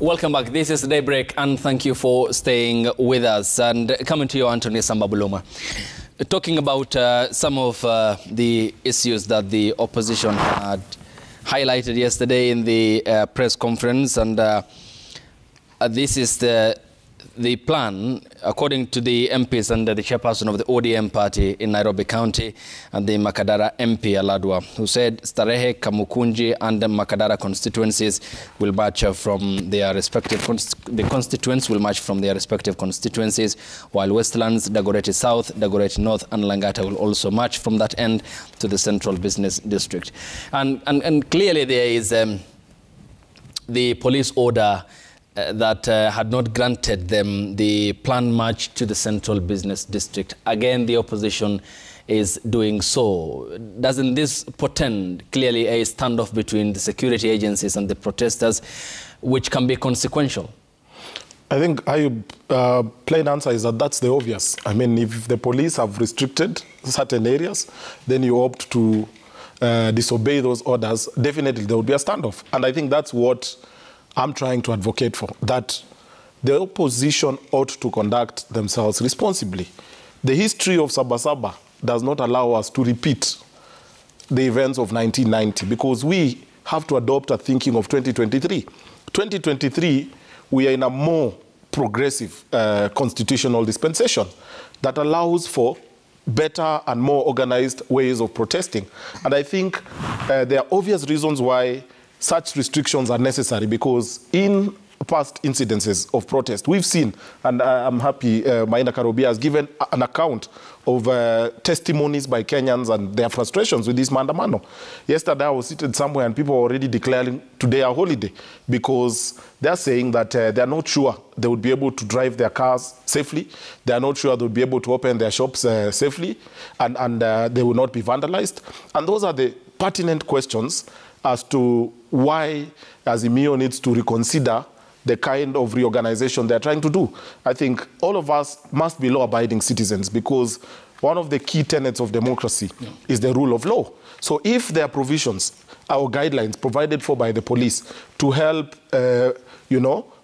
Welcome back. This is Daybreak, and thank you for staying with us. And coming to you, Anthony Samba, talking about some of the issues that the opposition had highlighted yesterday in the press conference, and this is the plan, according to the MPs and the chairperson of the ODM party in Nairobi County and the Makadara MP Aladwa, who said Starehe, Kamukunji and the Makadara constituencies will march from their respective constituents will march from their respective constituencies, while Westlands, Dagoretti South, Dagoretti North and Langata will also march from that end to the Central Business District. And clearly there is the police order that had not granted them the planned march to the Central Business District. Again, the opposition is doing so. Doesn't this portend clearly a standoff between the security agencies and the protesters, which can be consequential? I think plain answer is that that's the obvious. I mean, if the police have restricted certain areas, then you opt to disobey those orders, definitely there will be a standoff. And I think that's what I'm trying to advocate for, that the opposition ought to conduct themselves responsibly. The history of Saba does not allow us to repeat the events of 1990 because we have to adopt a thinking of 2023. 2023, we are in a more progressive constitutional dispensation that allows for better and more organized ways of protesting. And I think there are obvious reasons why such restrictions are necessary, because in past incidences of protest, we've seen, and I'm happy Maina Karobia has given an account of testimonies by Kenyans and their frustrations with this maandamano. Yesterday I was seated somewhere and people were already declaring today a holiday because they're saying that they're not sure they would be able to drive their cars safely. They're not sure they would be able to open their shops safely, and they will not be vandalized. And those are the pertinent questions as to why Azimio needs to reconsider the kind of reorganization they're trying to do. I think all of us must be law-abiding citizens because one of the key tenets of democracy is the rule of law. So if there are provisions or guidelines provided for by the police to help,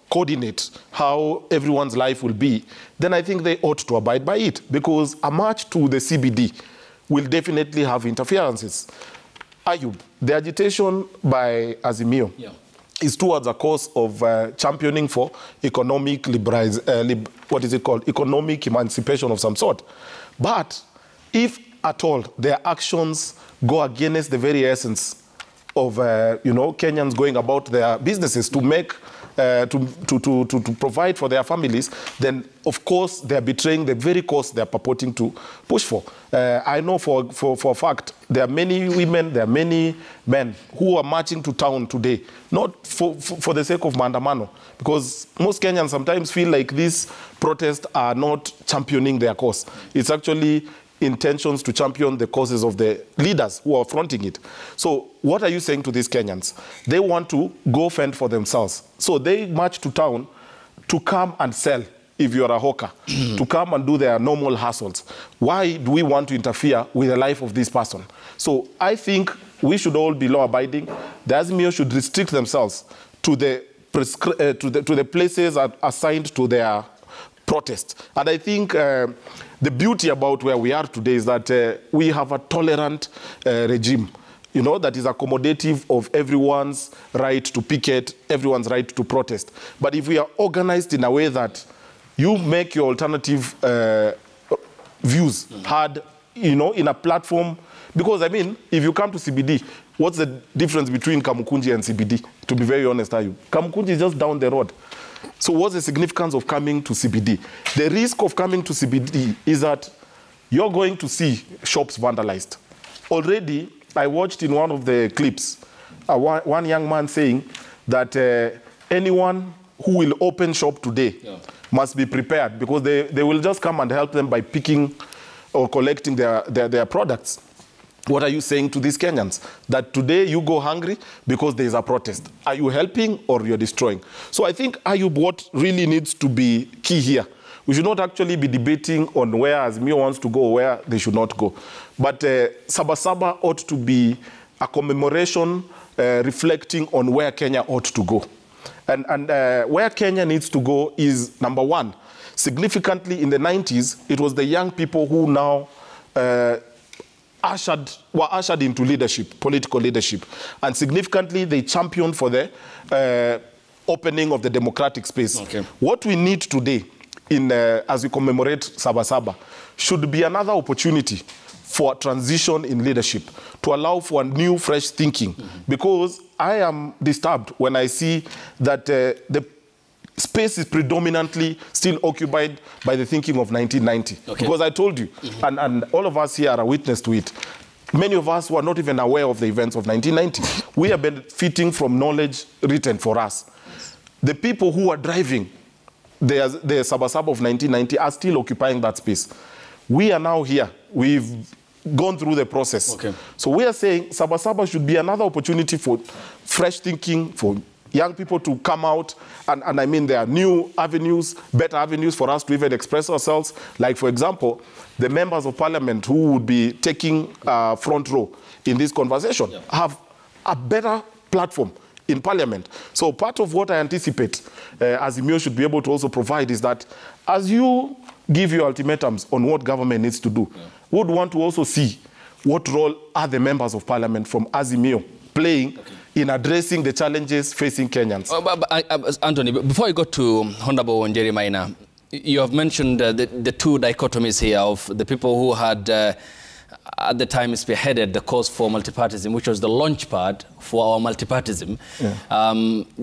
coordinate how everyone's life will be, then I think they ought to abide by it, because a march to the CBD will definitely have interferences. Ayub, the agitation by Azimio is towards a cause of championing for economic economic emancipation of some sort. But if at all their actions go against the very essence of Kenyans going about their businesses to make to provide for their families, then of course they're betraying the very cause they're purporting to push for. I know for a fact there are many women, there are many men who are marching to town today, not for the sake of maandamano, because most Kenyans sometimes feel like these protests are not championing their cause. It's actually intentions to champion the causes of the leaders who are fronting it. So what are you saying to these Kenyans? They want to go fend for themselves. So they march to town to come and sell, if you're a hawker, to come and do their normal hustles. Why do we want to interfere with the life of this person? So I think we should all be law-abiding. The Azimio should restrict themselves to the places assigned to their protest. And I think the beauty about where we are today is that we have a tolerant regime, that is accommodative of everyone's right to picket, everyone's right to protest. But if we are organized in a way that you make your alternative views heard, in a platform, because I mean, if you come to CBD, what's the difference between Kamukunji and CBD? To be very honest, Kamukunji is just down the road. So what's the significance of coming to CBD? The risk of coming to CBD is that you're going to see shops vandalized. Already, I watched in one of the clips, one young man saying that anyone who will open shop today must be prepared, because they will just come and help them by picking or collecting their products. What are you saying to these Kenyans? That today you go hungry because there is a protest. Are you helping or you're destroying? So I think, Ayub, what really needs to be key here, we should not actually be debating on where Azimio wants to go or where they should not go. But Saba ought to be a commemoration reflecting on where Kenya ought to go. And where Kenya needs to go is, number one, significantly in the 90s, it was the young people who now were ushered into leadership, political leadership. And significantly, they championed for the opening of the democratic space. Okay. What we need today, as we commemorate Saba, should be another opportunity for a transition in leadership, to allow for a new, fresh thinking. Because I am disturbed when I see that the space is predominantly still occupied by the thinking of 1990. Okay. Because I told you, and all of us here are a witness to it, many of us were not even aware of the events of 1990. We are benefiting from knowledge written for us. The people who are driving the Saba of 1990 are still occupying that space. We are now here. We've gone through the process. Okay. So we are saying Saba should be another opportunity for fresh thinking, for young people to come out. And I mean, there are new avenues, better avenues for us to even express ourselves. Like, for example, the members of parliament who would be taking front row in this conversation have a better platform in parliament. So part of what I anticipate Azimio should be able to also provide is that as you give your ultimatums on what government needs to do, would want to also see what role are the members of parliament from Azimio playing in addressing the challenges facing Kenyans. Anthony, before I go to Honorable Wanjeri Maina, you have mentioned the two dichotomies here of the people who had at the time spearheaded the cause for multipartism, which was the launch pad for our multipartism.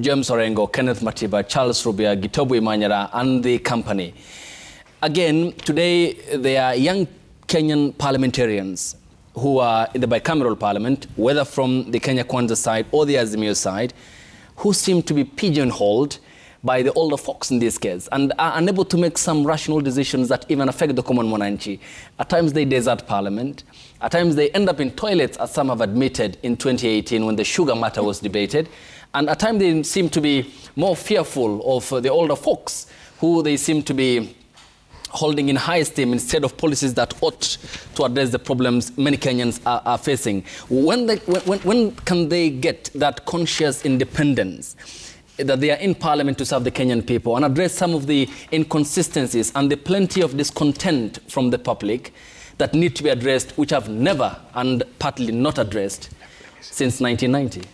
James Orengo, Kenneth Matiba, Charles Rubia, Gitobu Imanyara, and the company. Again, today there are young Kenyan parliamentarians who are in the bicameral parliament, whether from the Kenya Kwanza side or the Azimio side, who seem to be pigeonholed by the older folks in this case and are unable to make some rational decisions that even affect the common mwananchi. At times they desert parliament. At times they end up in toilets, as some have admitted in 2018 when the sugar matter was debated. And at times they seem to be more fearful of the older folks who they seem to be holding in high esteem instead of policies that ought to address the problems many Kenyans are facing. When can they get that conscious independence that they are in parliament to serve the Kenyan people and address some of the inconsistencies and the plenty of discontent from the public that need to be addressed, which have never and partly not addressed since 1990?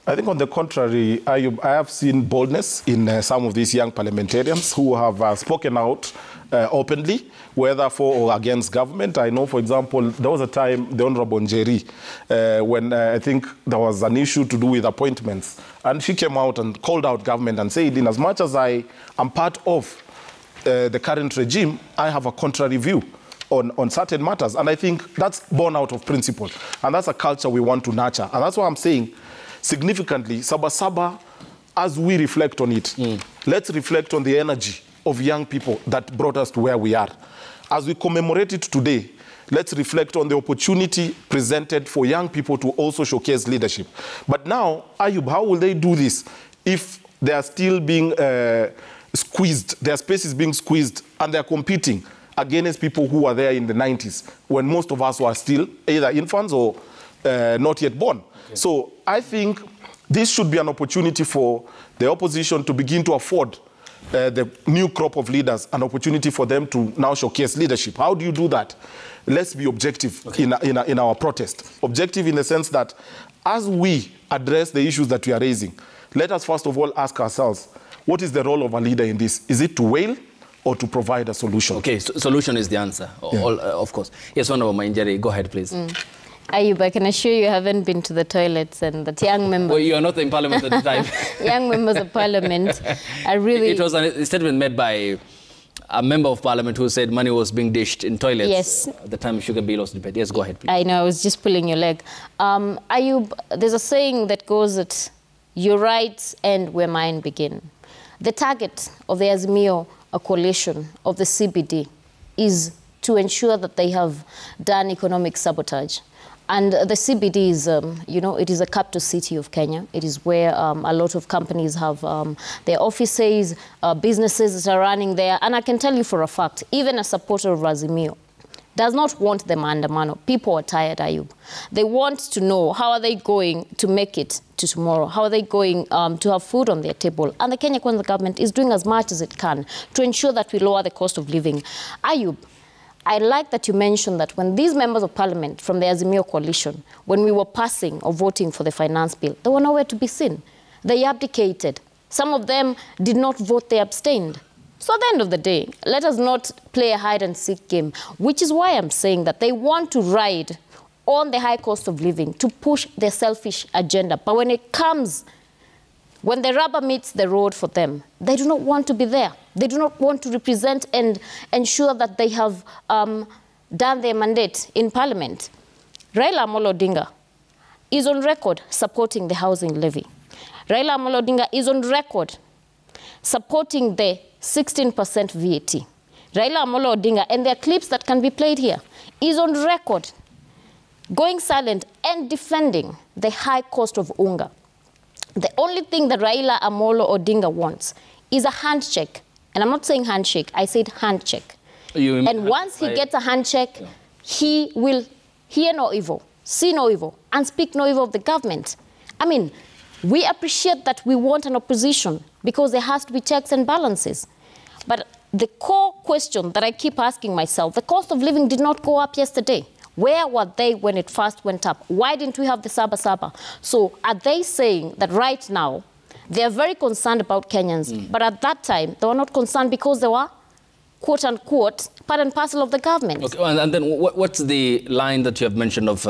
I think on the contrary, I have seen boldness in some of these young parliamentarians who have spoken out openly, whether for or against government. I know, for example, there was a time, the Honorable Njeri, when I think there was an issue to do with appointments, and she came out and called out government and said, in as much as I am part of the current regime, I have a contrary view on certain matters. And I think that's born out of principle. And that's a culture we want to nurture. And that's why I'm saying, significantly, Saba, as we reflect on it, let's reflect on the energy of young people that brought us to where we are. As we commemorate it today, let's reflect on the opportunity presented for young people to also showcase leadership. But now, Ayub, how will they do this if they are still being squeezed, their space is being squeezed, and they're competing against people who were there in the 90s, when most of us were still either infants or not yet born? Okay. So I think this should be an opportunity for the opposition to begin to afford the new crop of leaders an opportunity for them to now showcase leadership. How do you do that? Let's be objective in our protest. Objective in the sense that as we address the issues that we are raising, let us first of all ask ourselves, what is the role of a leader in this? Is it to wail or to provide a solution? Okay, so solution is the answer, of course. Yes, Honorable Mainjeri, go ahead, please. Ayub, I can assure you haven't been to the toilets, and that young members... Well, you are not in parliament at the time. Young members of parliament are really... It was a statement made by a member of parliament who said money was being dished in toilets. Yes. At the time sugar bill was debated. Yes, go ahead, please. I know, I was just pulling your leg. Ayub, there's a saying that goes that your rights end where mine begin. The target of the Azimio coalition of the CBD is to ensure that they have done economic sabotage. And the CBD is, you know, it is a capital city of Kenya. It is where a lot of companies have their offices, businesses that are running there. And I can tell you for a fact, even a supporter of Azimio, does not want the maandamano. People are tired, Ayub. They want to know how are they going to make it to tomorrow? How are they going to have food on their table? And the Kenya Kwanza government is doing as much as it can to ensure that we lower the cost of living. Ayub, I like that you mentioned that when these members of parliament from the Azimio coalition, when we were passing or voting for the finance bill, they were nowhere to be seen. They abdicated. Some of them did not vote, they abstained. So at the end of the day, let us not play a hide-and-seek game, which is why I'm saying that they want to ride on the high cost of living to push their selfish agenda. But when it comes, when the rubber meets the road for them, they do not want to be there. They do not want to represent and ensure that they have done their mandate in parliament. Raila Amolo Odinga is on record supporting the housing levy. Raila Amolo Odinga is on record supporting the 16% VAT. Raila Amolo Odinga, and there are clips that can be played here, is on record going silent and defending the high cost of unga. The only thing that Raila Amolo Odinga wants is a handshake. And I'm not saying handshake, I said handshake. And once he gets a handshake, he will hear no evil, see no evil, and speak no evil of the government. I mean, we appreciate that we want an opposition because there has to be checks and balances. But the core question that I keep asking myself, the cost of living did not go up yesterday. Where were they when it first went up? Why didn't we have the Saba? So are they saying that right now they are very concerned about Kenyans, but at that time they were not concerned because they were, quote unquote, part and parcel of the government? Okay, and then what's the line that you have mentioned of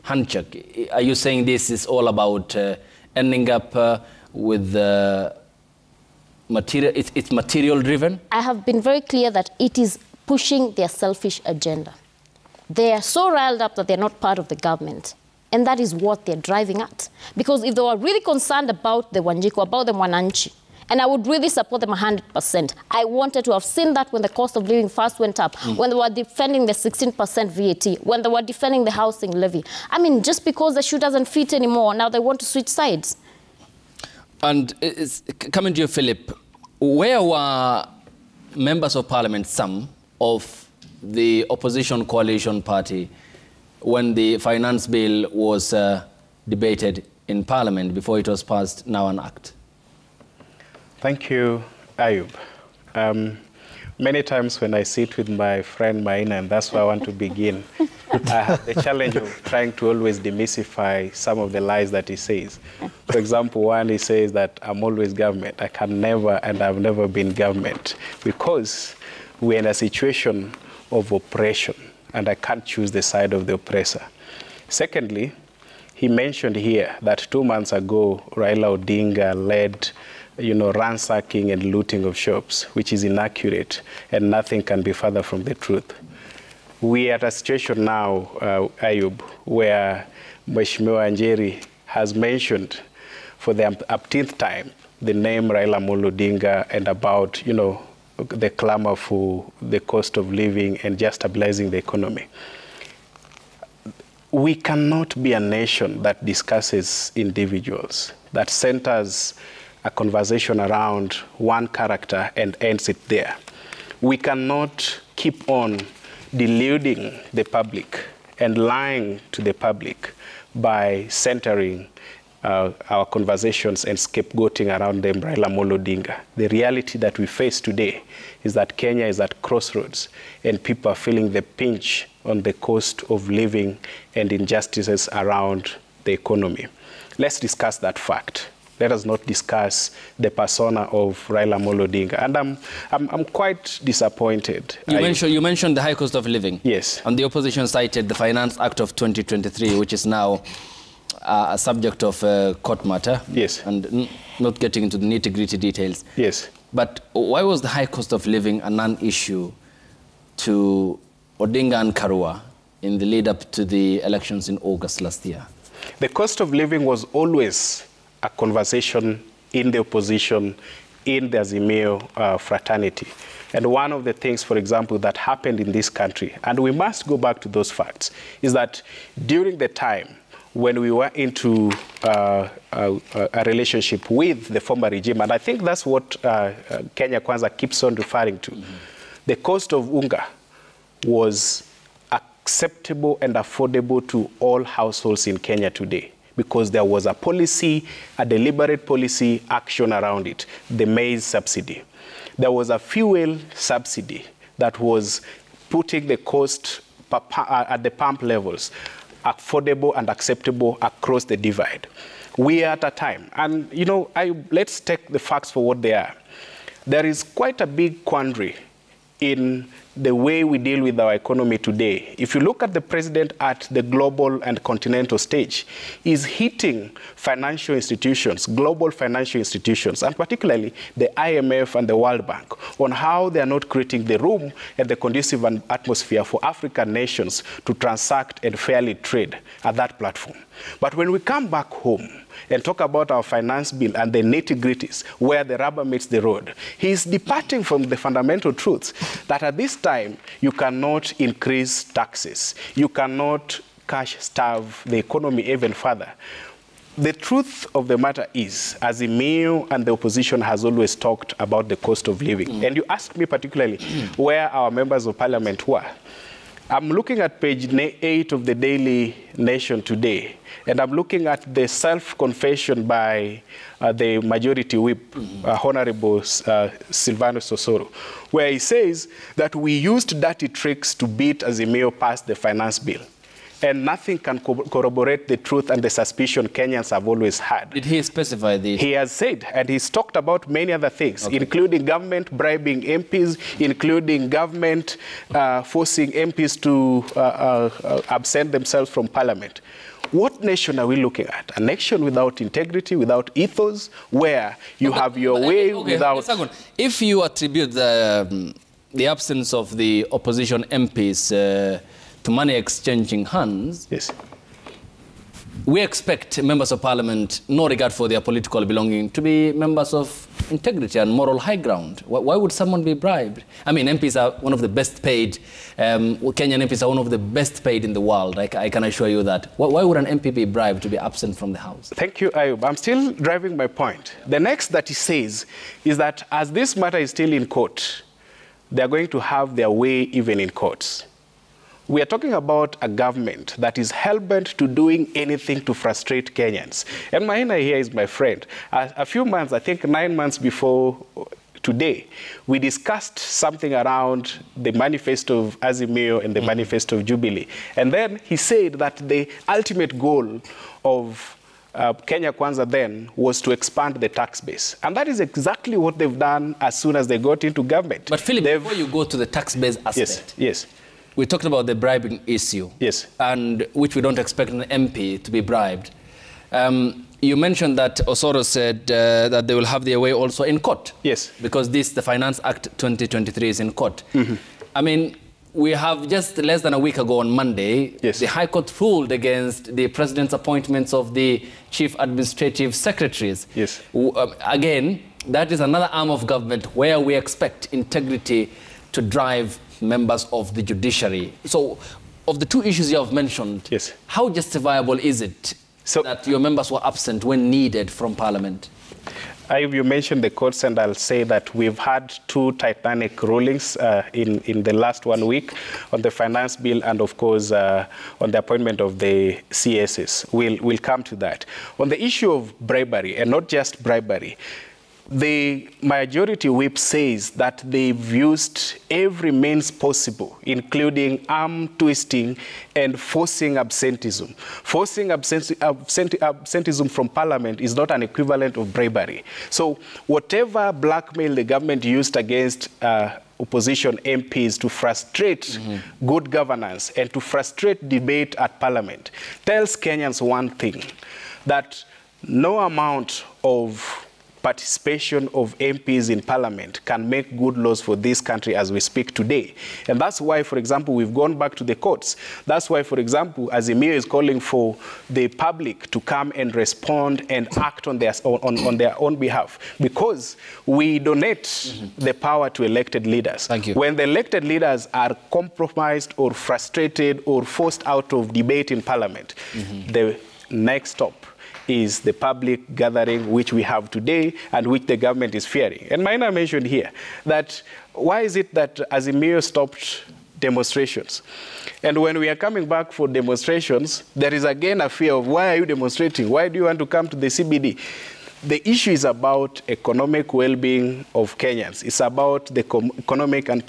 handshake? Are you saying this is all about ending up with material? It's material driven? I have been very clear that it is pushing their selfish agenda. They are so riled up that they're not part of the government. And that is what they're driving at. Because if they were really concerned about the Wanjiku, about the Mwananchi, and I would really support them 100%, I wanted to have seen that when the cost of living first went up, when they were defending the 16% VAT, when they were defending the housing levy. I mean, just because the shoe doesn't fit anymore, now they want to switch sides. And coming to you, Philip, where were members of parliament, some of the opposition coalition party, when the finance bill was debated in parliament before it was passed, now an act? Thank you, Ayub. Many times when I sit with my friend Maina, and that's where I want to begin, I have the challenge of trying to always demystify some of the lies that he says. For example, one, he says that I'm always government. I can never, and I've never been government, because we're in a situation of oppression, and I can't choose the side of the oppressor. Secondly, he mentioned here that 2 months ago, Raila Odinga led, ransacking and looting of shops, which is inaccurate, and nothing can be further from the truth. We are at a situation now, Ayub, where Mheshimiwa Njeri has mentioned for the umpteenth time the name Raila Amolo Odinga and about, the clamor for the cost of living and just stabilizing the economy. We cannot be a nation that discusses individuals, that centers a conversation around one character and ends it there. We cannot keep on deluding the public and lying to the public by centering our conversations and scapegoating around them, Raila Amolo Odinga. The reality that we face today is that Kenya is at crossroads and people are feeling the pinch on the cost of living and injustices around the economy. Let's discuss that fact. Let us not discuss the persona of Raila Amolo Odinga. And I'm quite disappointed. You mentioned the high cost of living. Yes. And the opposition cited the Finance Act of 2023, which is now a subject of court matter. Yes. And not getting into the nitty-gritty details. Yes. But why was the high cost of living a non-issue to Odinga and Karua in the lead up to the elections in August last year? The cost of living was always a conversation in the opposition, in the Azimio fraternity. And one of the things, for example, that happened in this country, and we must go back to those facts, is that during the time when we were into a relationship with the former regime, and I think that's what Kenya Kwanza keeps on referring to, the cost of unga was acceptable and affordable to all households in Kenya today, because there was a policy, a deliberate policy action around it, the maize subsidy. There was a fuel subsidy that was putting the cost at the pump levels affordable and acceptable across the divide. We are at a time, and let's take the facts for what they are. There is quite a big quandary in the way we deal with our economy today. If you look at the president at the global and continental stage, he's hitting financial institutions, global financial institutions, and particularly the IMF and the World Bank, on how they are not creating the room and the conducive atmosphere for African nations to transact and fairly trade at that platform. But when we come back home and talk about our finance bill and the nitty-gritties where the rubber meets the road, he's departing from the fundamental truths that at this time you cannot increase taxes, you cannot cash-starve the economy even further. The truth of the matter is, Azimio and the opposition has always talked about the cost of living. And you asked me particularly where our members of parliament were. I'm looking at page 8 of the Daily Nation today, and I'm looking at the self-confession by the majority whip, Honorable Silvanus Osoro, where he says that we used dirty tricks to beat Azimio past the finance bill. And nothing can corroborate the truth and the suspicion Kenyans have always had. Did he specify this? He has said, and he's talked about many other things, including government bribing MPs, including government forcing MPs to absent themselves from parliament. What nation are we looking at? A nation without integrity, without ethos, where you have your way without... If you attribute the absence of the opposition MPs to money exchanging hands, yes, we expect members of parliament, no regard for their political belonging, to be members of integrity and moral high ground. Why would someone be bribed? I mean, MPs are one of the best paid, Kenyan MPs are one of the best paid in the world, I can assure you that. Why would an MP be bribed to be absent from the House? Thank you, Ayub. I'm still driving my point. The next that he says is that as this matter is still in court, they're going to have their way even in courts. We are talking about a government that is hell-bent to doing anything to frustrate Kenyans. And Maina here is my friend. A few months, I think 9 months before today, we discussed something around the manifesto of Azimio and the manifesto of Jubilee. And then he said that the ultimate goal of Kenya Kwanza then was to expand the tax base. And that is exactly what they've done as soon as they got into government. But Philip, before you go to the tax base aspect, yes. We talked about the bribing issue, yes, and which we don't expect an MP to be bribed. You mentioned that Osoro said that they will have their way also in court. Yes. Because the Finance Act 2023 is in court. I mean, we have just less than a week ago on Monday, yes, the High Court ruled against the President's appointments of the Chief Administrative Secretaries. Yes. Again, that is another arm of government where we expect integrity to drive members of the judiciary. So, of the two issues you have mentioned, yes, how justifiable is it that your members were absent when needed from Parliament? You mentioned the courts, and I'll say that we've had two titanic rulings in the last 1 week on the finance bill and, of course, on the appointment of the CSs. We'll come to that. On the issue of bribery, and not just bribery, the majority whip says that they've used every means possible, including arm twisting and forcing absenteeism. Forcing absenteeism from Parliament is not an equivalent of bribery. So whatever blackmail the government used against opposition MPs to frustrate good governance and to frustrate debate at Parliament tells Kenyans one thing, that no amount of participation of MPs in Parliament can make good laws for this country as we speak today. And that's why, for example, we've gone back to the courts. That's why, for example, Azimio is calling for the public to come and respond and act on their own behalf, because we donate the power to elected leaders. Thank you. When the elected leaders are compromised or frustrated or forced out of debate in Parliament, the next stop is the public gathering which we have today and which the government is fearing. And Maina mentioned here that why is it that Azimio stopped demonstrations. And when we are coming back for demonstrations, there is again a fear of, why are you demonstrating? Why do you want to come to the CBD? The issue is about economic well-being of Kenyans. It's about the economic and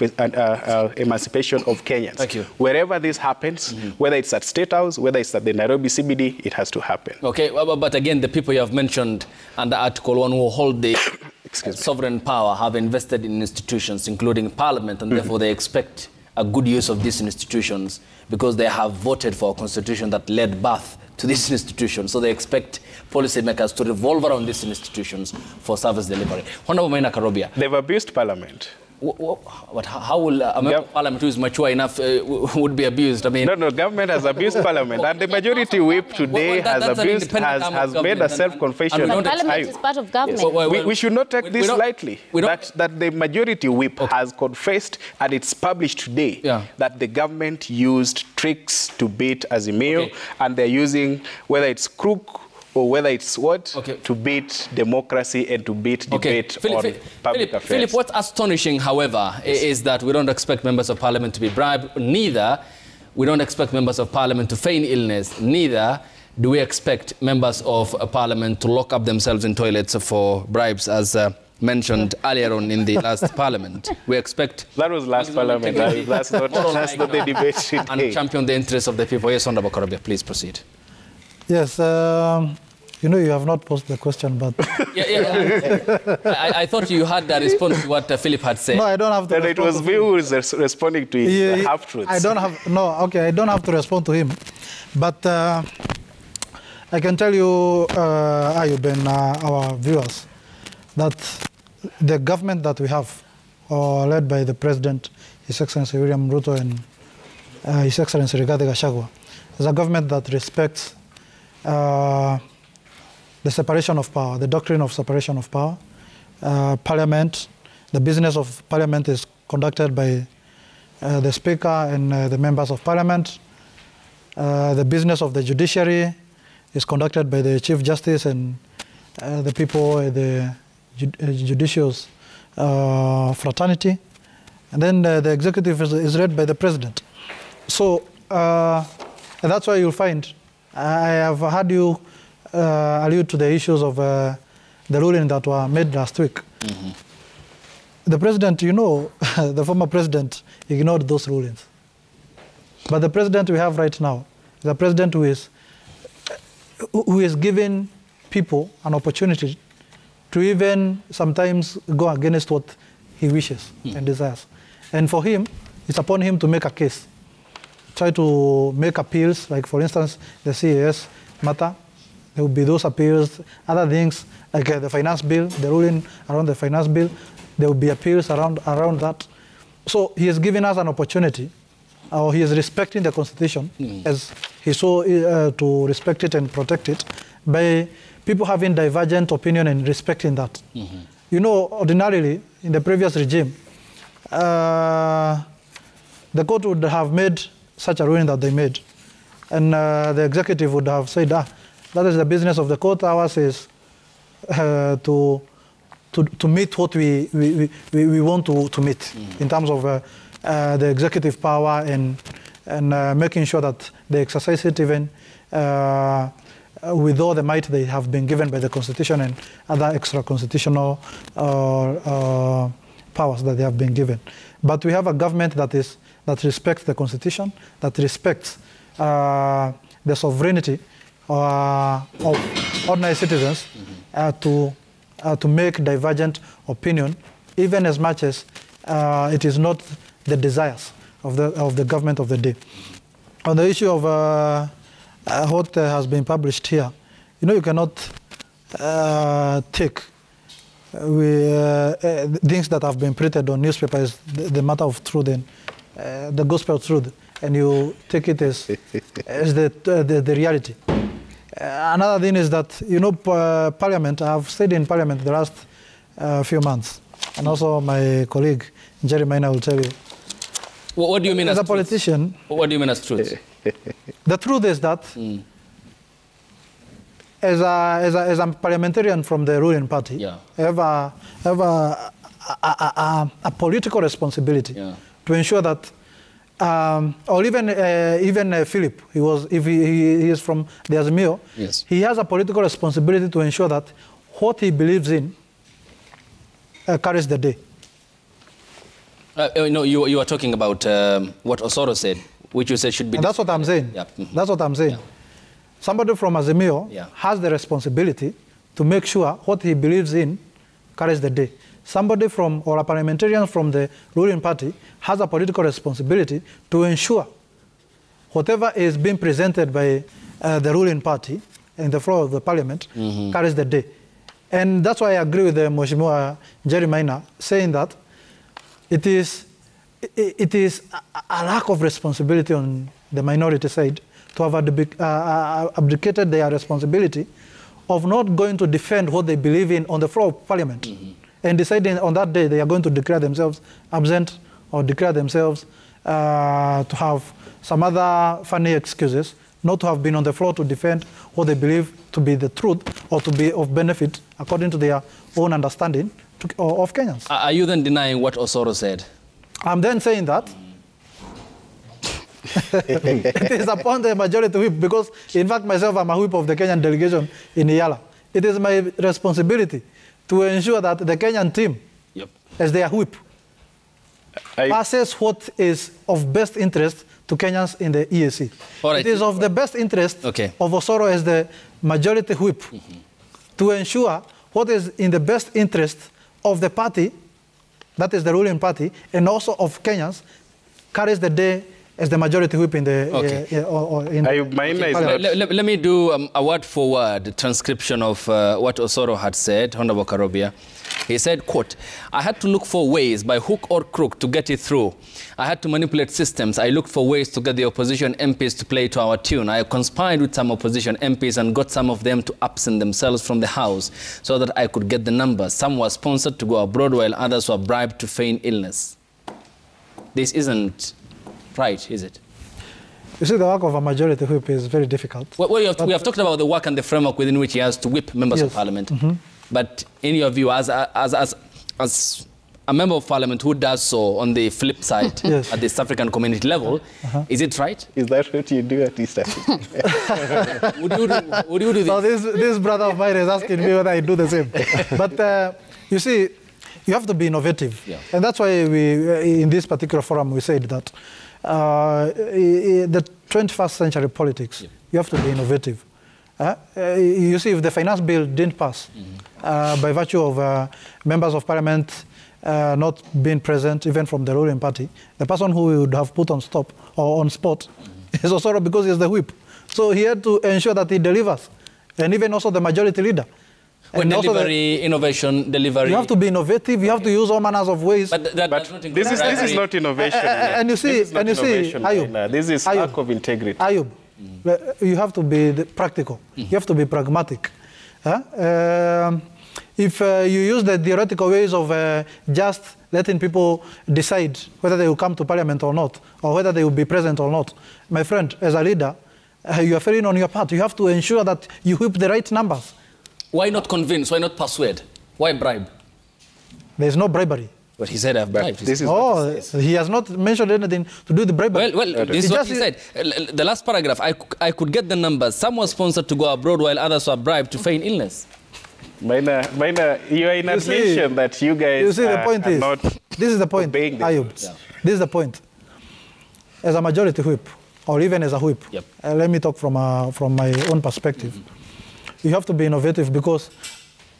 emancipation of Kenyans. Thank you. Wherever this happens, whether it's at State House, whether it's at the Nairobi CBD, it has to happen. Okay, but again, the people you have mentioned under Article 1 who hold the sovereign power have invested in institutions, including Parliament, and therefore they expect a good use of these institutions because they have voted for a constitution that led birth to this institution. So they expect policymakers to revolve around these institutions for service delivery. Honorable Maina Karobia. They've abused Parliament. But how will a member of Parliament who is mature enough would be abused? I mean, no, government has abused Parliament, and the majority whip today has made a self-confession. But Parliament is part of government. We should not take this lightly. That the majority whip has confessed, and it's published today, that the government used tricks to beat Azimio, and they're using, whether it's crook or whether it's what, to beat democracy and to beat debate on public affairs. Philip, what's astonishing, however, is that we don't expect members of Parliament to be bribed. Neither we don't expect members of Parliament to feign illness. Neither do we expect members of Parliament to lock up themselves in toilets for bribes, as mentioned earlier on in the last Parliament. We expect... That was last Parliament. That's not the debate today. And champion the interests of the people. Yes, Honorable Karobia, please proceed. Yes, you know, you have not posed the question, but... I thought you had a response to what Philip had said. No, I don't have to respond. It was me who is responding to his half-truths. I don't have to respond to him. But I can tell you, Ayub and our viewers, that the government that we have, led by the President, His Excellency William Ruto and His Excellency Rigathi Gachagua, is a government that respects the separation of power, the doctrine of separation of power. Parliament, the business of Parliament is conducted by the Speaker and the members of Parliament. The business of the judiciary is conducted by the Chief Justice and the people, the judicious fraternity. And then the executive is led by the President. So and that's why you'll find, I have had you allude to the issues of the ruling that were made last week. The President, you know, the former President ignored those rulings. But the President we have right now is a President who is giving people an opportunity to even sometimes go against what he wishes and desires. And for him, it's upon him to make a case. Try to make appeals, like for instance, the CAS matter. There will be those appeals, other things like the finance bill, the ruling around the finance bill. There will be appeals around that. So he is giving us an opportunity, or he is respecting the Constitution as he saw to respect it and protect it by people having divergent opinion and respecting that. You know, ordinarily, in the previous regime, the court would have made such a ruling that they made. And the executive would have said, that is the business of the court. Ours is to meet what we want to meet in terms of the executive power and making sure that they exercise it even with all the might they have been given by the Constitution and other extra constitutional powers that they have been given. But we have a government that respects the Constitution, that respects the sovereignty of ordinary citizens to make divergent opinion, even as much as it is not the desires of the government of the day. On the issue of what has been published here, you know, you cannot take things that have been printed on newspapers, the matter of truth and the gospel of truth, and you take it as the reality. Another thing is that, you know, Parliament, I have stayed in Parliament the last few months, and also my colleague, Jerry Maina, will tell you. What do you mean as a politician? What do you mean as truth? The truth is that as a parliamentarian from the ruling party, I have a political responsibility to ensure that or even Philip, if he is from the Azimio, yes, he has a political responsibility to ensure that what he believes in carries the day. No, you are talking about what Osoro said, which you said should be. And that's what I'm saying. Yeah. That's what I'm saying. Yeah. Somebody from Azimio Yeah. has the responsibility to make sure what he believes in carries the day. Somebody from, or a parliamentarian from the ruling party has a political responsibility to ensure whatever is being presented by the ruling party in the floor of the parliament carries the day. And that's why I agree with the Mheshimiwa Jerry Maina saying that it is a lack of responsibility on the minority side to have abdicated their responsibility of not going to defend what they believe in on the floor of parliament and deciding on that day they are going to declare themselves absent or declare themselves to have some other funny excuses, not to have been on the floor to defend what they believe to be the truth or to be of benefit according to their own understanding of Kenyans. Are you then denying what Osoro said? I'm then saying that it is upon the majority whip, because in fact myself I'm a whip of the Kenyan delegation in Yala. It is my responsibility to ensure that the Kenyan team, as their whip, passes what is of best interest to Kenyans in the EAC. Right. It is of the best interest of Osoro as the majority whip to ensure what is in the best interest of the party, that is the ruling party, and also of Kenyans, carries the day as the majority whip in the... Let me do a word-for-word transcription of what Osoro had said, Honorable Karobia. He said, quote, "I had to look for ways by hook or crook to get it through. I had to manipulate systems. I looked for ways to get the opposition MPs to play to our tune. I conspired with some opposition MPs and got some of them to absent themselves from the House so that I could get the numbers. Some were sponsored to go abroad while others were bribed to feign illness." This isn't right, is it? You see, the work of a majority whip is very difficult. Well, we have talked about the work and the framework within which he has to whip members of parliament. But in your view, as a member of parliament who does so on the flip side at the East African community level, is it right? Is that what you do at East Africa? would you do this? So this brother of mine is asking me whether I do the same. But you see, you have to be innovative. And that's why we, in this particular forum, we said that the 21st century politics, you have to be innovative. You see, if the finance bill didn't pass by virtue of members of parliament not being present, even from the ruling party, the person who we would have put on stop or on spot is also because he's the whip. So he had to ensure that he delivers, and even also the majority leader. When delivery, innovation, delivery. You have to be innovative. You have to use all manners of ways. But this is not innovation. And you see, Ayub, this is lack of integrity. Ayub, you have to be practical. You have to be pragmatic. If you use the theoretical ways of just letting people decide whether they will come to parliament or not, or whether they will be present or not, my friend, as a leader, you are failing on your part. You have to ensure that you whip the right numbers. Why not convince? Why not persuade? Why bribe? There is no bribery. But he said I've bribed. This is he has not mentioned anything to do with the bribery. Well, this is what he said. The last paragraph, I could get the numbers. Some were sponsored to go abroad while others were bribed to feign illness. Maina, you are in admission that you guys are not. This is the point, Ayub. This is the point. As a majority whip, or even as a whip, let me talk from my own perspective. You have to be innovative because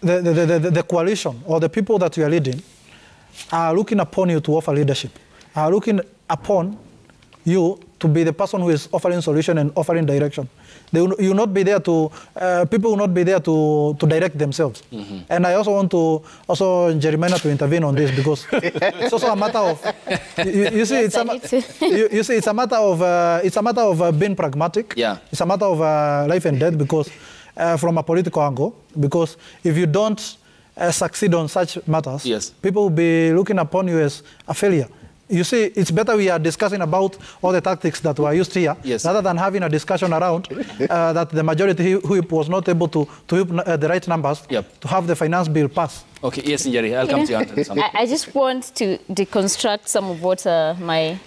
the coalition or the people that you are leading are looking upon you to offer leadership, are looking upon you to be the person who is offering solution and offering direction. You will not be there to, people will not be there to direct themselves. And I also want to, Jeremiah to intervene on this because it's also a matter of, you see, it's a matter of being pragmatic. It's a matter of life and death because from a political angle, because if you don't succeed on such matters, people will be looking upon you as a failure. You see, it's better we are discussing about all the tactics that were used here, rather than having a discussion around that the majority whip was not able to whip the right numbers to have the finance bill pass. Okay, yes, Njeri, I'll come to you. I just want to deconstruct some of what my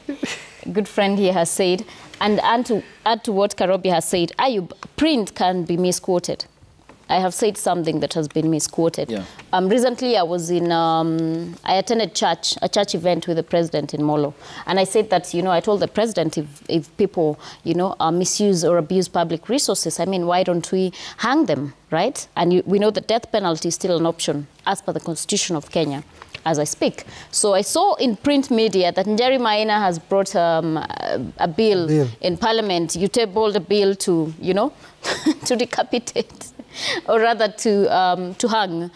good friend here has said, and add to what Karobi has said, Ayub, print can be misquoted. I have said something that has been misquoted. Yeah. Recently, I was in, I attended a church event with the president in Molo. And I said that, I told the president if people, misuse or abuse public resources, I mean, why don't we hang them, right? And we know the death penalty is still an option as per the Constitution of Kenya as I speak. So I saw in print media that Njeri Maina has brought a bill in Parliament. You tabled a bill to, to decapitate, or rather to hang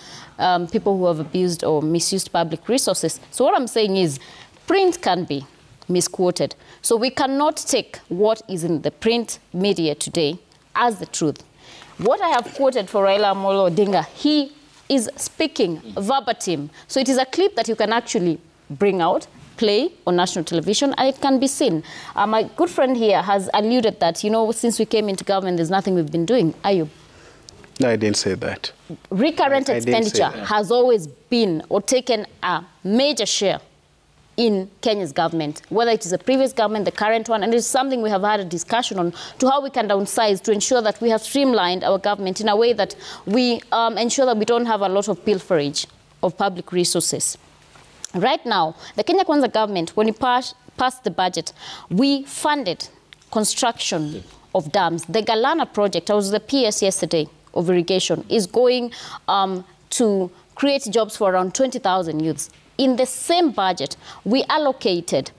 people who have abused or misused public resources. So what I'm saying is print can be misquoted. So we cannot take what is in the print media today as the truth. What I have quoted for Raila Amolo Odinga, he is speaking verbatim. So it is a clip that you can actually bring out, play on national television, and it can be seen. My good friend here has alluded that, since we came into government, there's nothing we've been doing. Ayub? No, I didn't say that. Recurrent expenditure has always been or taken a major share in Kenya's government, whether it is the previous government, the current one, and it's something we have had a discussion on to how we can downsize to ensure that we have streamlined our government in a way that we ensure that we don't have a lot of pilferage of public resources. Right now, the Kenya Kwanza government, when it passed the budget, we funded construction of dams. The Galana project, I was the PS yesterday of irrigation, is going to create jobs for around 20,000 youths. In the same budget, we allocated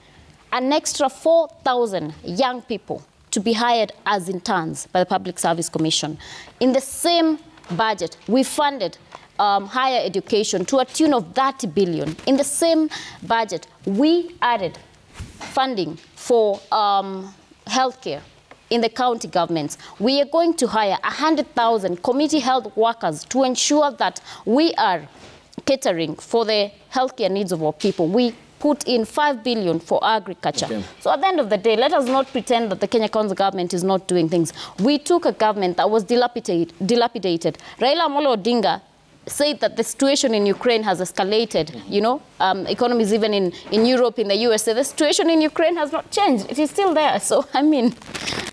an extra 4,000 young people to be hired as interns by the Public Service Commission. In the same budget, we funded higher education to a tune of 30 billion. In the same budget, we added funding for healthcare in the county governments. We are going to hire 100,000 community health workers to ensure that we are catering for the healthcare needs of our people. We put in 5 billion for agriculture. Okay. So at the end of the day, let us not pretend that the Kenya Kwanza government is not doing things. We took a government that was dilapidated. Raila Amolo Odinga said that the situation in Ukraine has escalated, economies even in Europe, in the USA. The situation in Ukraine has not changed. It is still there. So, I mean,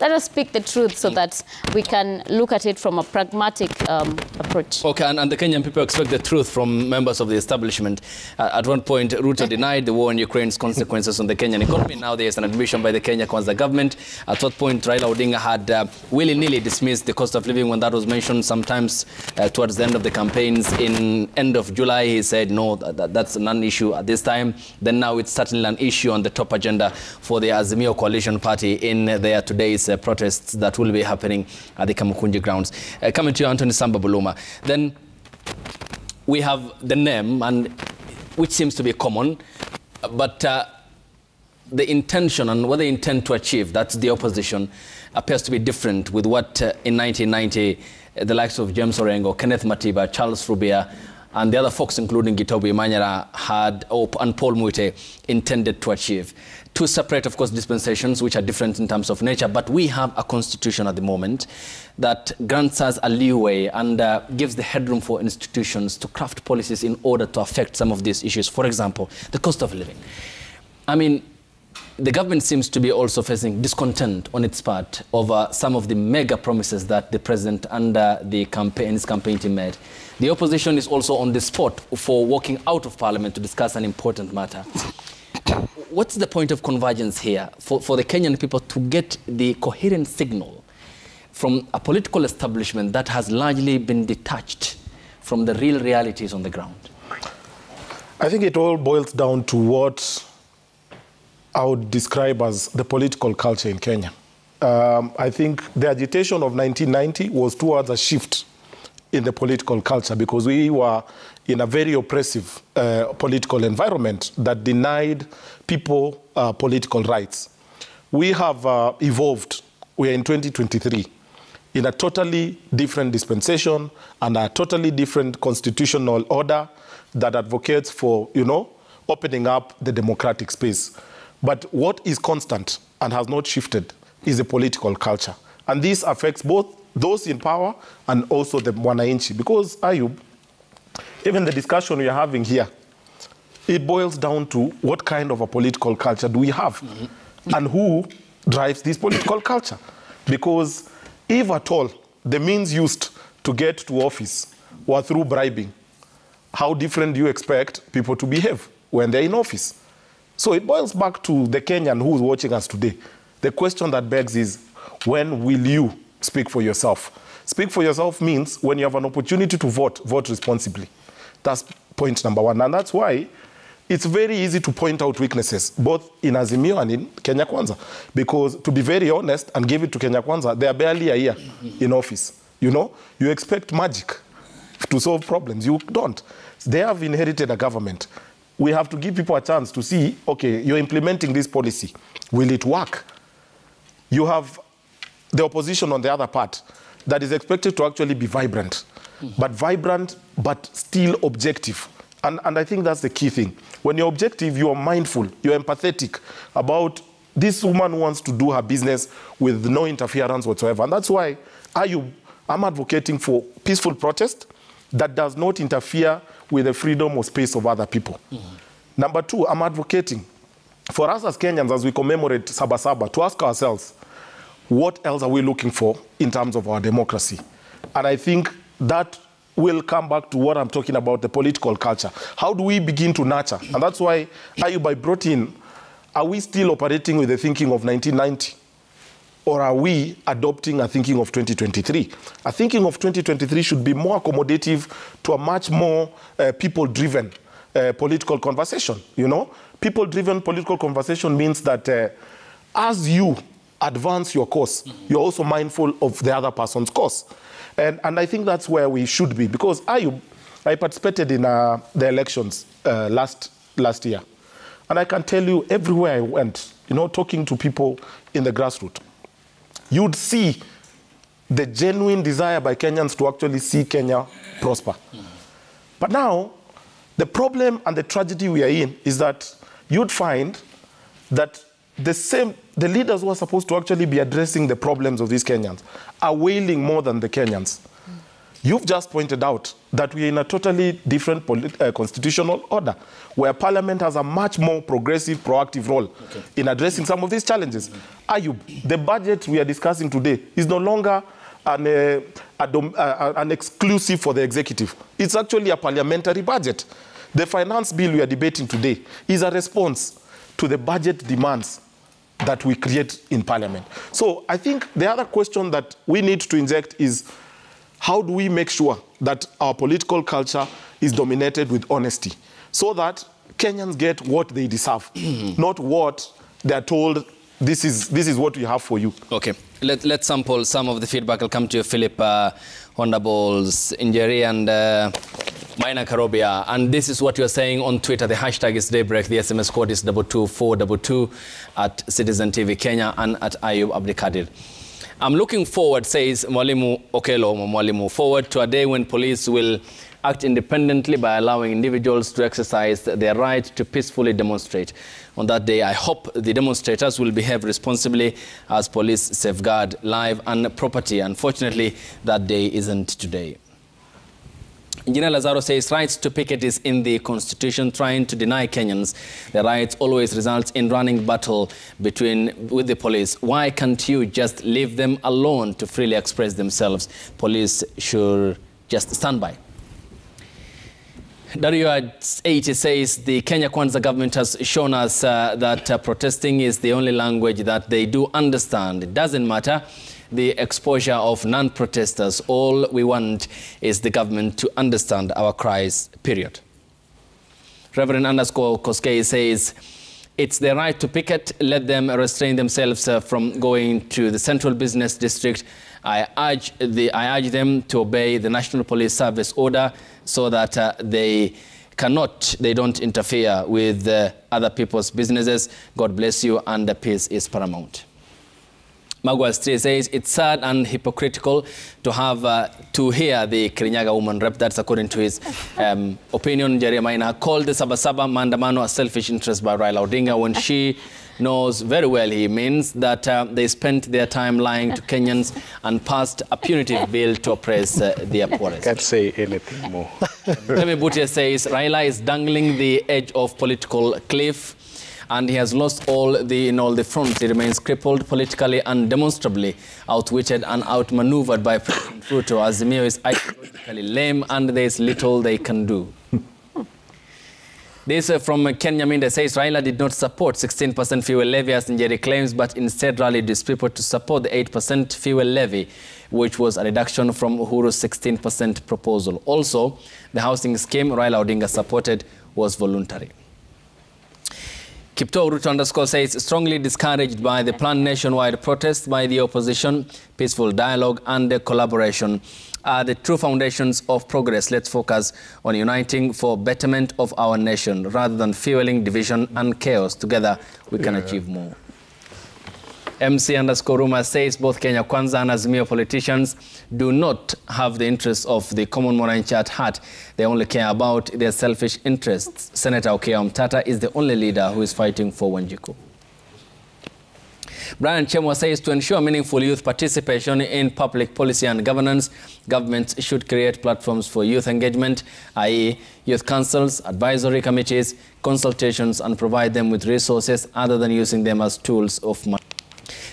let us speak the truth so that we can look at it from a pragmatic approach. Okay, and the Kenyan people expect the truth from members of the establishment. At one point, Ruto denied the war in Ukraine's consequences on the Kenyan economy. Now there's an admission by the Kenya Kwanza government. At what point, Raila Odinga had willy-nilly dismissed the cost of living when that was mentioned sometimes towards the end of the campaigns. In end of July, he said, no, that's a non-issue at this time. Then now it's certainly an issue on the top agenda for the Azimio Coalition Party in their today's protests that will be happening at the Kamukunji grounds. Coming to you, Anthony Saba Buluma. Then we have the name, and which seems to be common, but the intention and what they intend to achieve, that's the opposition, appears to be different with what in 1990 the likes of James Orengo, Kenneth Matiba, Charles Rubia, and the other folks, including Gitobi Manyara, and Paul Muite, intended to achieve. Two separate, of course, dispensations, which are different in terms of nature, but we have a constitution at the moment that grants us a leeway and gives the headroom for institutions to craft policies in order to affect some of these issues. For example, the cost of living. I mean, the government seems to be also facing discontent on its part over some of the mega promises that the president and his campaign team made. The opposition is also on the spot for walking out of parliament to discuss an important matter. What's the point of convergence here for the Kenyan people to get the coherent signal from a political establishment that has largely been detached from the real realities on the ground? I think it all boils down to what I would describe as the political culture in Kenya. I think the agitation of 1990 was towards a shift in the political culture because we were in a very oppressive political environment that denied people political rights. We have evolved. We are in 2023 in a totally different dispensation and a totally different constitutional order that advocates for, opening up the democratic space. But what is constant and has not shifted is the political culture. And this affects both those in power and also the Wananchi. Because, Ayub, even the discussion we are having here, it boils down to what kind of a political culture do we have? Mm-hmm. and who drives this political culture. Because if at all the means used to get to office were through bribing, how different do you expect people to behave when they're in office? So it boils back to the Kenyan who is watching us today. The question that begs is, when will you speak for yourself? Speak for yourself means when you have an opportunity to vote, vote responsibly. That's point number one. And that's why it's very easy to point out weaknesses, both in Azimio and in Kenya Kwanza. Because to be very honest and give it to Kenya Kwanza, they are barely a year in office. You know, you expect magic to solve problems. You don't. They have inherited a government. We have to give people a chance to see, okay, you're implementing this policy. Will it work? You have the opposition on the other part that is expected to actually be vibrant, but still objective. And I think that's the key thing. When you're objective, you're mindful, you're empathetic about this woman who wants to do her business with no interference whatsoever. And that's why I'm advocating for peaceful protest that does not interfere with the freedom or space of other people. Number two, I'm advocating for us as Kenyans, as we commemorate Saba Saba, to ask ourselves, what else are we looking for in terms of our democracy? And I think that will come back to what I'm talking about, the political culture. How do we begin to nurture? And that's why I brought in, are we still operating with the thinking of 1990? Or are we adopting a thinking of 2023? A thinking of 2023 should be more accommodative to a much more people-driven political conversation, you know? People-driven political conversation means that as you advance your cause, you're also mindful of the other person's cause. And I think that's where we should be. Because I participated in the elections last year. And I can tell you, everywhere I went, you know, talking to people in the grassroots, you'd see the genuine desire by Kenyans to actually see Kenya prosper. But now, the problem and the tragedy we are in is that you'd find that the leaders who are supposed to actually be addressing the problems of these Kenyans are wailing more than the Kenyans. You've just pointed out that we are in a totally different constitutional order, where Parliament has a much more progressive, proactive role in addressing some of these challenges. Ayub, the budget we are discussing today is no longer an exclusive for the executive. It's actually a parliamentary budget. The finance bill we are debating today is a response to the budget demands that we create in Parliament. So I think the other question that we need to inject is, how do we make sure that our political culture is dominated with honesty, so that Kenyans get what they deserve, not what they're told, this is what we have for you. Okay, let's sample some of the feedback. I'll come to you, Philip, Honorables Injeri and Maina Karobia. And this is what you're saying on Twitter. The hashtag is Daybreak. The SMS code is 22422 at Citizen TV Kenya and at Ayub Abdikadir. I'm looking forward, says Mwalimu Okelo Mwalimu, forward to a day when police will act independently by allowing individuals to exercise their right to peacefully demonstrate. On that day, I hope the demonstrators will behave responsibly as police safeguard life and property. Unfortunately, that day isn't today. Engineer Lazaro says rights to picket is in the Constitution. Trying to deny Kenyans their rights always results in running battle with the police. Why can't you just leave them alone to freely express themselves? Police should just stand by. WR80 says the Kenya Kwanza government has shown us that protesting is the only language that they do understand. It doesn't matter the exposure of non-protesters. All we want is the government to understand our cries, period. Reverend _Koskei says, it's their right to picket. Let them restrain themselves from going to the Central Business District. I urge them to obey the National Police Service order so that they don't interfere with other people's businesses. God bless you, and peace is paramount. Magwa Street says it's sad and hypocritical to have to hear the Kirinyaga woman rep. That's according to his opinion. Jeremiah called the Saba Saba Maandamano a selfish interest by Raila Odinga when she knows very well he means that they spent their time lying to Kenyans and passed a punitive bill to oppress their poorest. Can't say anything more. Femi Butia says Raila is dangling the edge of political cliff. and he has lost in all the fronts. He remains crippled politically and demonstrably outwitted and outmaneuvered by President Ruto. Azimio is ideologically lame and there is little they can do. This from Kenya Minde says Raila did not support 16% fuel levy as Njeri claims, but instead rallied his people to support the 8% fuel levy, which was a reduction from Uhuru's 16% proposal. Also, the housing scheme Raila Odinga supported was voluntary. Kipto Ruto _ says strongly discouraged by the planned nationwide protest by the opposition. Peaceful dialogue and collaboration are the true foundations of progress. Let's focus on uniting for betterment of our nation rather than fueling division and chaos. Together we can achieve more. MC_Ruma says both Kenya Kwanza and Azimio politicians do not have the interests of the common mwananchi at heart. They only care about their selfish interests. Senator Okiya Omtata is the only leader who is fighting for Wanjiku. Brian Chemwa says to ensure meaningful youth participation in public policy and governance, governments should create platforms for youth engagement, i.e. youth councils, advisory committees, consultations, and provide them with resources other than using them as tools of money.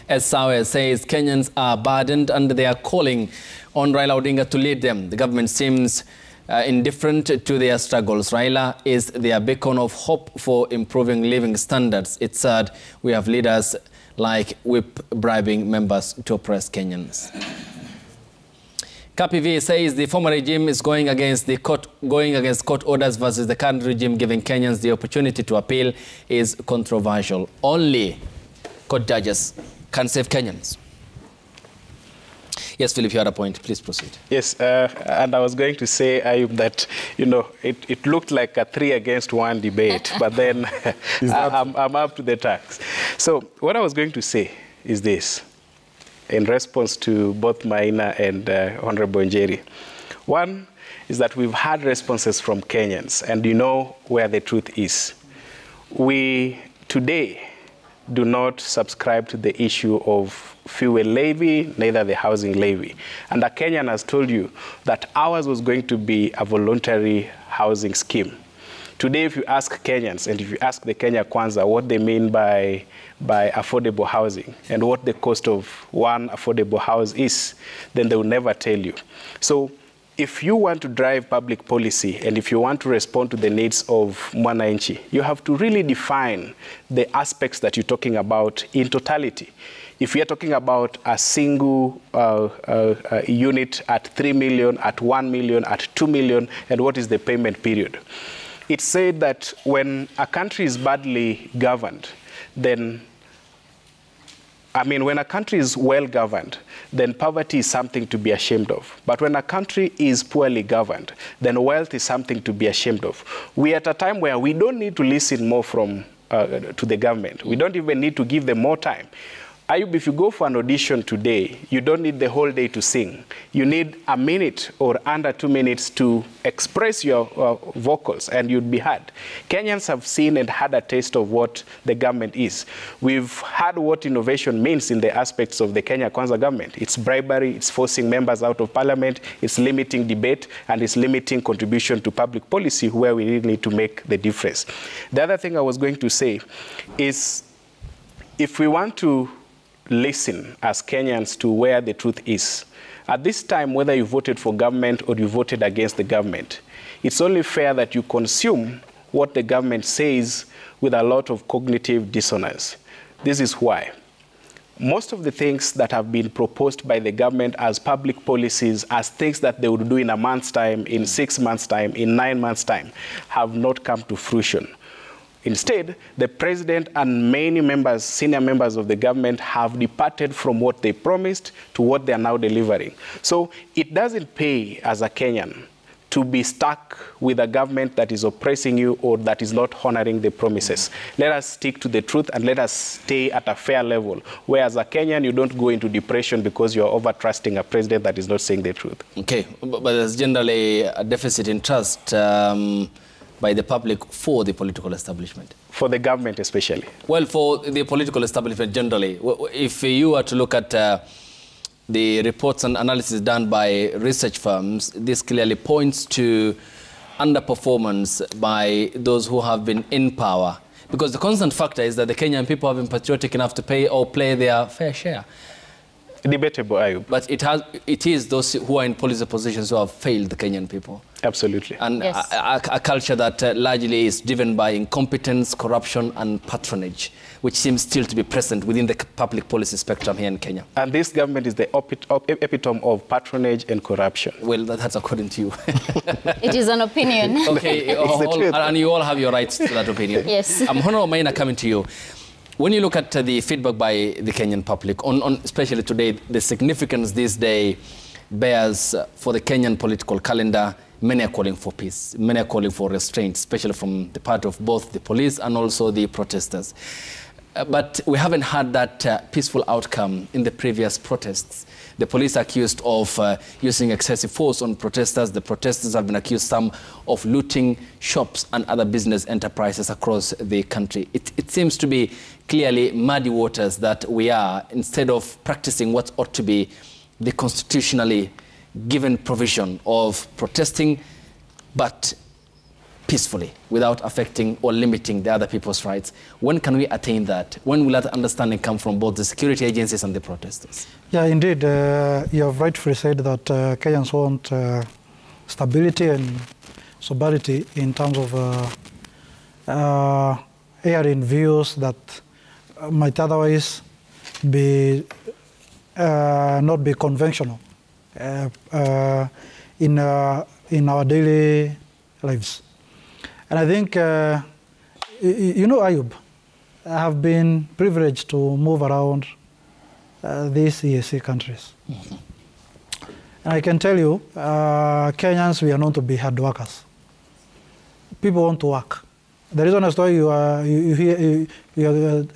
As Sawe says, Kenyans are burdened and they are calling on Raila Odinga to lead them. The government seems indifferent to their struggles. Raila is their beacon of hope for improving living standards. It's sad we have leaders like whip bribing members to oppress Kenyans. KPV says the former regime is going against court orders versus the current regime, giving Kenyans the opportunity to appeal is controversial. Only court judges can save Kenyans. Yes, Philip, you had a point. Please proceed. Yes, and I was going to say, Ayub, that, you know, it looked like a 3-against-1 debate, but then I'm up to the task. So what I was going to say is this, in response to both Maina and Honorable Njeri. One is that we've had responses from Kenyans, and you know where the truth is. We, today, do not subscribe to the issue of fuel levy, neither the housing levy. And a Kenyan has told you that ours was going to be a voluntary housing scheme. Today, if you ask Kenyans, and if you ask the Kenya Kwanza what they mean by affordable housing and what the cost of one affordable house is, then they will never tell you. So if you want to drive public policy and if you want to respond to the needs of mwananchi, you have to really define the aspects that you're talking about in totality. If we are talking about a single unit at 3 million, at 1 million, at 2 million, and what is the payment period? It's said that when a country is badly governed, then when a country is well governed, then poverty is something to be ashamed of. But when a country is poorly governed, then wealth is something to be ashamed of. We are at a time where we don't need to listen more to the government. We don't even need to give them more time. Ayub, if you go for an audition today, you don't need the whole day to sing. You need a minute or under 2 minutes to express your vocals and you'd be heard. Kenyans have seen and had a taste of what the government is. We've heard what innovation means in the aspects of the Kenya Kwanza government. It's bribery, it's forcing members out of parliament, it's limiting debate, and it's limiting contribution to public policy where we really need to make the difference. The other thing I was going to say is if we want to listen as Kenyans to where the truth is. At this time, whether you voted for government or you voted against the government, it's only fair that you consume what the government says with a lot of cognitive dissonance. This is why. Most of the things that have been proposed by the government as public policies, as things that they would do in a month's time, in 6 months' time, in 9 months' time, have not come to fruition. Instead, the president and many members, senior members of the government have departed from what they promised to what they are now delivering. So it doesn't pay as a Kenyan to be stuck with a government that is oppressing you or that is not honoring the promises. Let us stick to the truth and let us stay at a fair level, where as a Kenyan you don't go into depression because you're over-trusting a president that is not saying the truth. Okay, but there's generally a deficit in trust by the public for the political establishment? For the government especially? Well, for the political establishment generally. If you were to look at the reports and analysis done by research firms, this clearly points to underperformance by those who have been in power. Because the constant factor is that the Kenyan people have been patriotic enough to pay or play their fair share. Debatable, Ayub. But it is those who are in policy positions who have failed the Kenyan people. Absolutely. And Yes. a culture that largely is driven by incompetence, corruption, and patronage, which seems still to be present within the public policy spectrum here in Kenya. And this government is the epitome of patronage and corruption. Well, that's according to you. It is an opinion. Okay, and you all have your rights to that opinion. Yes. Honorable Maina, coming to you. When you look at the feedback by the Kenyan public, on especially today, the significance this day bears for the Kenyan political calendar, many are calling for peace. Many are calling for restraint, especially from the part of both the police and also the protesters. But we haven't had that peaceful outcome in the previous protests. The police are accused of using excessive force on protesters. The protesters have been accused, some, of looting shops and other business enterprises across the country. It seems to be clearly muddy waters that we are, instead of practicing what ought to be the constitutionally given provision of protesting, but peacefully, without affecting or limiting the other people's rights. When can we attain that? When will that understanding come from both the security agencies and the protesters? Yeah, indeed, you have rightfully said that Kenyans want stability and sobriety in terms of airing views that might otherwise be not be conventional in our daily lives. And I think, you know, Ayub, I have been privileged to move around these EAC countries. Mm-hmm. And I can tell you, Kenyans, we are known to be hard workers. People want to work. The reason as to why you are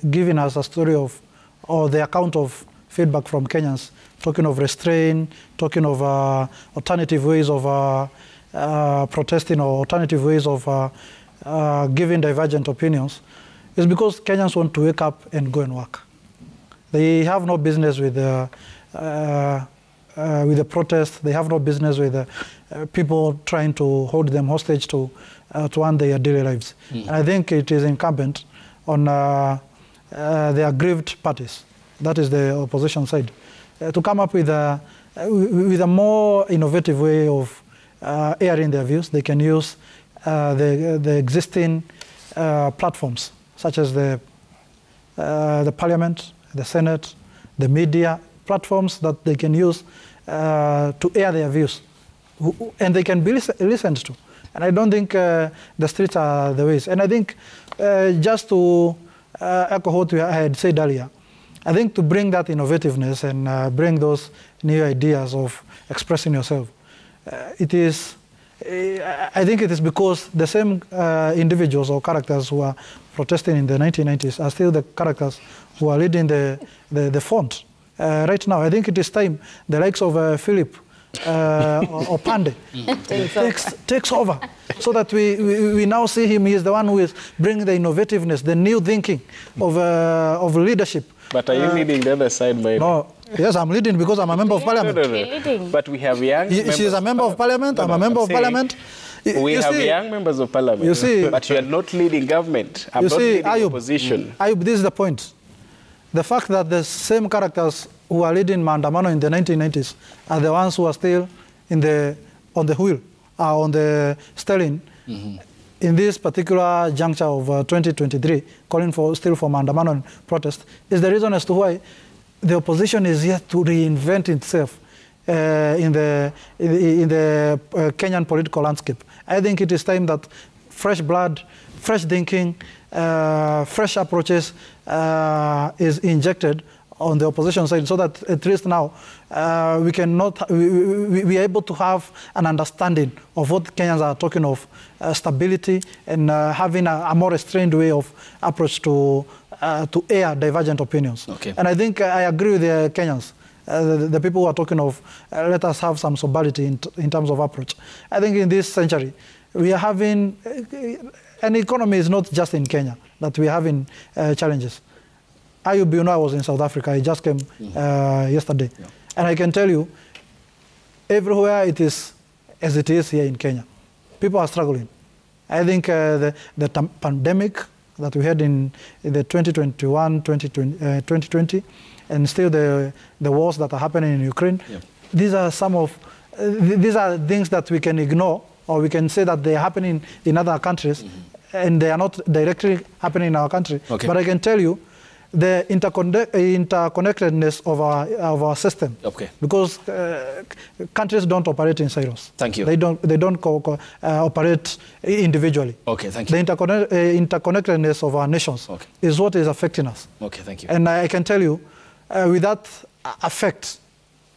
giving us a story of, or the account of feedback from Kenyans, talking of restraint, talking of alternative ways of protesting or alternative ways of giving divergent opinions, is because Kenyans want to wake up and go and work. They have no business with the protest. They have no business with people trying to hold them hostage to earn their daily lives. Mm. And I think it is incumbent on the aggrieved parties, that is the opposition side, to come up with a more innovative way of airing their views. They can use the existing platforms, such as the Parliament, the Senate, the media, platforms that they can use to air their views, and they can be listened to. And I don't think the streets are the ways. And I think just to echo what I had said earlier, I think to bring that innovativeness and bring those new ideas of expressing yourself, I think it is because the same individuals or characters who are protesting in the 1990s are still the characters who are leading the front right now. I think it is time the likes of Philip or Pande takes over, so that we now see him. He is the one who is bringing the innovativeness, the new thinking of leadership. But are you leading the other side, by No. Yes, I'm leading because I'm a member of parliament. No. But we have young members. She is a member of parliament. I'm a member of parliament. We have young members of parliament. You see, but you are not leading government. I'm not leading opposition. Ayub, this is the point. The fact that the same characters who are leading Maandamano in the 1990s are the ones who are still on the wheel, on the steering. Mm-hmm. In this particular juncture of 2023, calling still for Maandamano and protest, is the reason as to why the opposition is yet to reinvent itself in the Kenyan political landscape. I think it is time that fresh blood, fresh thinking, fresh approaches is injected on the opposition side, so that at least now we are able to have an understanding of what Kenyans are talking of, stability, and having a more restrained way of approach to air divergent opinions. Okay. And I think I agree with the Kenyans, the people who are talking of let us have some sobriety in terms of approach. I think in this century we are having an economy is not just in Kenya that we are having challenges. Ayub, you know, I was in South Africa. I just came yesterday. Yeah. And I can tell you, everywhere it is as it is here in Kenya. People are struggling. I think the pandemic that we had in the 2020, and still the wars that are happening in Ukraine. Yep. These are these are things that we can ignore, or we can say that they are happening in other countries, and they are not directly happening in our country. Okay. But I can tell you the interconnectedness of our system. Okay. Because countries don't operate in silos. Thank you. They don't operate individually. Okay, thank you. The interconnectedness of our nations is what is affecting us. Okay, thank you. And I can tell you, with that effect,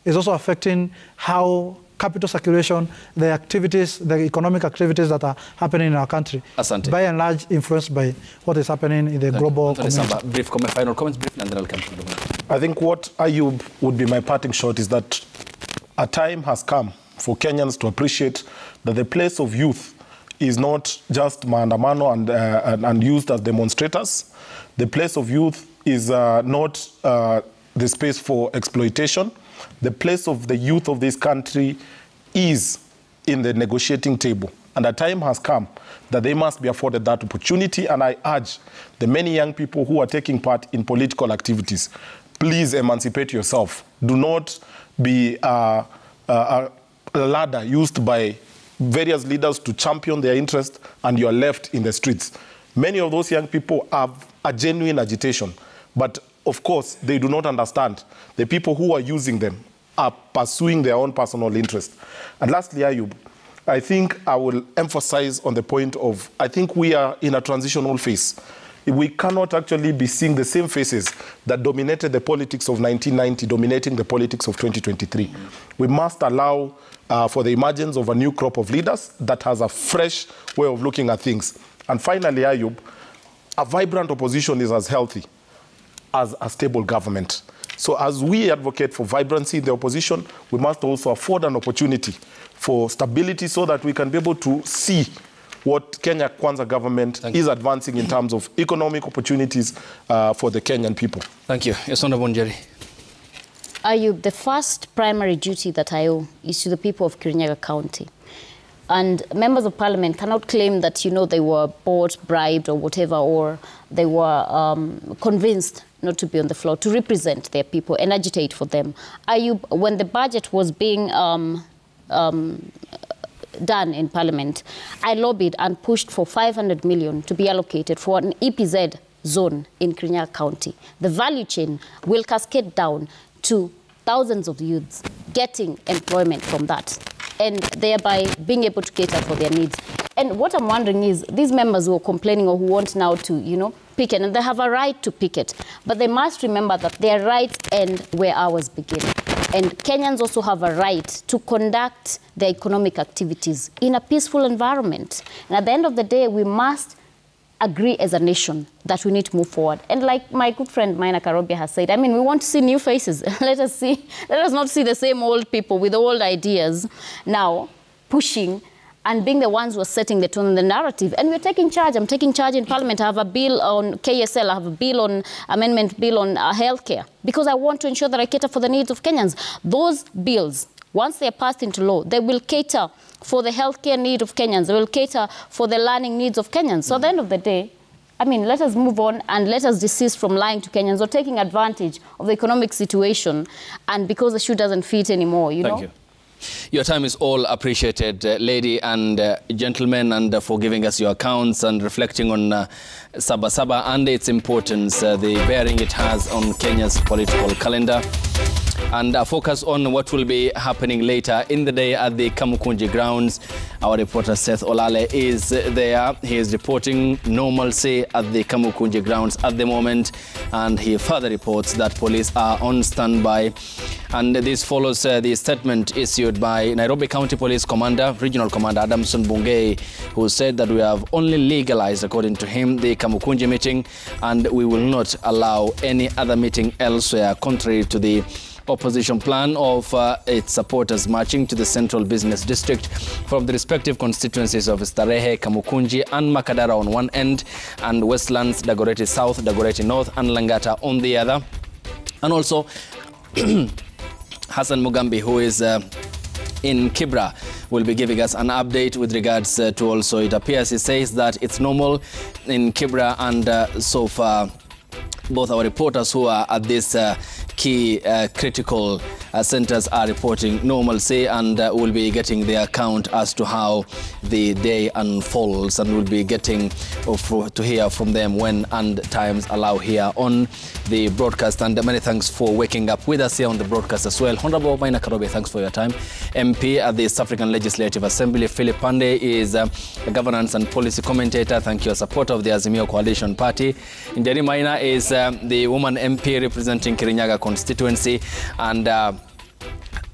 is also affecting how capital circulation, the activities, the economic activities that are happening in our country, Asante. by and large influenced by what is happening in the global community. Saba, brief comment, final comments, brief, and then I'll come to the I think what Ayub would be my parting shot is that a time has come for Kenyans to appreciate that the place of youth is not just maandamano and used as demonstrators. The place of youth is not the space for exploitation. The place of the youth of this country is in the negotiating table. And the time has come that they must be afforded that opportunity. And I urge the many young people who are taking part in political activities, please emancipate yourself. Do not be a ladder used by various leaders to champion their interest, and you're left in the streets. Many of those young people have a genuine agitation, but of course, they do not understand the people who are using them are pursuing their own personal interest. And lastly, Ayub, I think I will emphasize on the point of, I think we are in a transitional phase. We cannot actually be seeing the same faces that dominated the politics of 1990, dominating the politics of 2023. We must allow for the emergence of a new crop of leaders that has a fresh way of looking at things. And finally, Ayub, a vibrant opposition is as healthy as a stable government. So as we advocate for vibrancy in the opposition, we must also afford an opportunity for stability so that we can be able to see what Kenya Kwanza government is advancing in terms of economic opportunities for the Kenyan people. Thank you. Yes, Honorable Njeri. Ayub, the first primary duty that I owe is to the people of Kirinyaga County. And members of parliament cannot claim that, you know, they were bought, bribed, or whatever, or they were convinced not to be on the floor to represent their people and agitate for them. Ayub, when the budget was being done in parliament, I lobbied and pushed for 500 million to be allocated for an EPZ zone in Kirinyaga County. The value chain will cascade down to thousands of youths getting employment from that, and thereby being able to cater for their needs. And what I'm wondering is, these members who are complaining or who want now to, you know, picket, and they have a right to picket, but they must remember that their rights end where ours begin. And Kenyans also have a right to conduct their economic activities in a peaceful environment. And at the end of the day, we must agree as a nation that we need to move forward. And like my good friend Maina Karobia has said, I mean, we want to see new faces. Let us not see the same old people with old ideas now pushing and being the ones who are setting the tone and the narrative. And we're taking charge. I'm taking charge in Parliament. I have a bill on KSL. I have a bill on amendment bill on healthcare, because I want to ensure that I cater for the needs of Kenyans. Those bills, once they are passed into law, they will cater for the healthcare need of Kenyans. They will cater for the learning needs of Kenyans. So at the end of the day, I mean, let us move on and let us desist from lying to Kenyans or taking advantage of the economic situation, and because the shoe doesn't fit anymore, you know. Thank you. Your time is all appreciated, lady and gentlemen, and for giving us your accounts and reflecting on Saba Saba and its importance, the bearing it has on Kenya's political calendar, and focus on what will be happening later in the day at the Kamukunji grounds. Our reporter Seth Olale is there. He is reporting normalcy at the Kamukunji grounds at the moment, and he further reports that police are on standby. And this follows the statement issued by Nairobi County Police Commander, Regional Commander Adamson Bungei, who said that we have only legalized, according to him, the Kamukunji meeting, and we will not allow any other meeting elsewhere, contrary to the opposition plan of its supporters marching to the Central Business District from the respective constituencies of Starehe, Kamukunji and Makadara on one end, and Westlands, Dagoretti South, Dagoretti North and Langata on the other. And also Hassan Mugambi, who is in Kibra will be giving us an update with regards to also, it appears he says that it's normal in Kibra, and so far both our reporters who are at this key critical centers are reporting normalcy, and we'll be getting the account as to how the day unfolds, and we'll be getting to hear from them when and times allow here on the broadcast. And many thanks for waking up with us here on the broadcast as well. Honorable Maina Karobe, thanks for your time. MP at the East African Legislative Assembly, Philip Pande, is a governance and policy commentator. Thank you, a supporter of the Azimio Coalition Party. Njeri Maina is the woman MP representing Kirinyaga constituency, and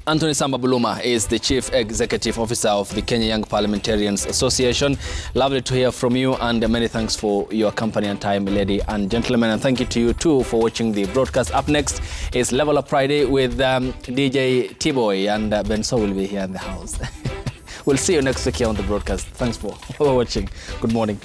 Anthony Saba Buluma is the Chief Executive Officer of the Kenya Young Parliamentarians Association. Lovely to hear from you, and many thanks for your company and time, ladies and gentlemen. And thank you to you too for watching the broadcast. Up next is Level Up Friday with DJ T-Boy, and Benso will be here in the house. We'll see you next week here on the broadcast. Thanks for watching. Good morning.